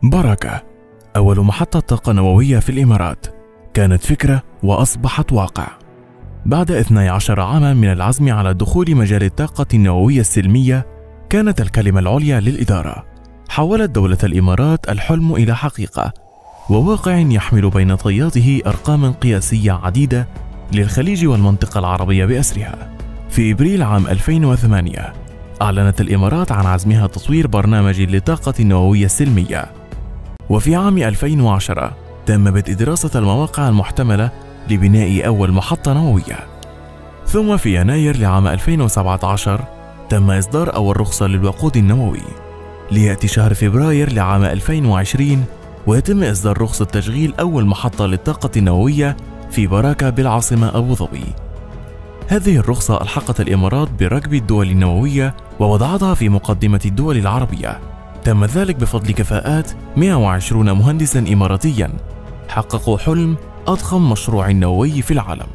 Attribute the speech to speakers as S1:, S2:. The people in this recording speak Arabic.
S1: بركة، أول محطة طاقة نووية في الإمارات، كانت فكرة وأصبحت واقع. بعد 12 عاما من العزم على دخول مجال الطاقة النووية السلمية، كانت الكلمة العليا للإدارة. حولت دولة الإمارات الحلم إلى حقيقة وواقع يحمل بين طياته أرقاما قياسية عديدة للخليج والمنطقة العربية بأسرها. في إبريل عام 2008 أعلنت الإمارات عن عزمها تطوير برنامج للطاقة النووية السلمية، وفي عام 2010 تم بدء دراسة المواقع المحتملة لبناء أول محطة نووية. ثم في يناير لعام 2017 تم إصدار أول رخصة للوقود النووي، ليأتي شهر فبراير لعام 2020 ويتم إصدار رخصة تشغيل أول محطة للطاقة النووية في براكة بالعاصمة أبو ظبي. هذه الرخصة ألحقت الإمارات بركب الدول النووية ووضعتها في مقدمة الدول العربية. تم ذلك بفضل كفاءات 120 مهندسا إماراتيا حققوا حلم أضخم مشروع نووي في العالم.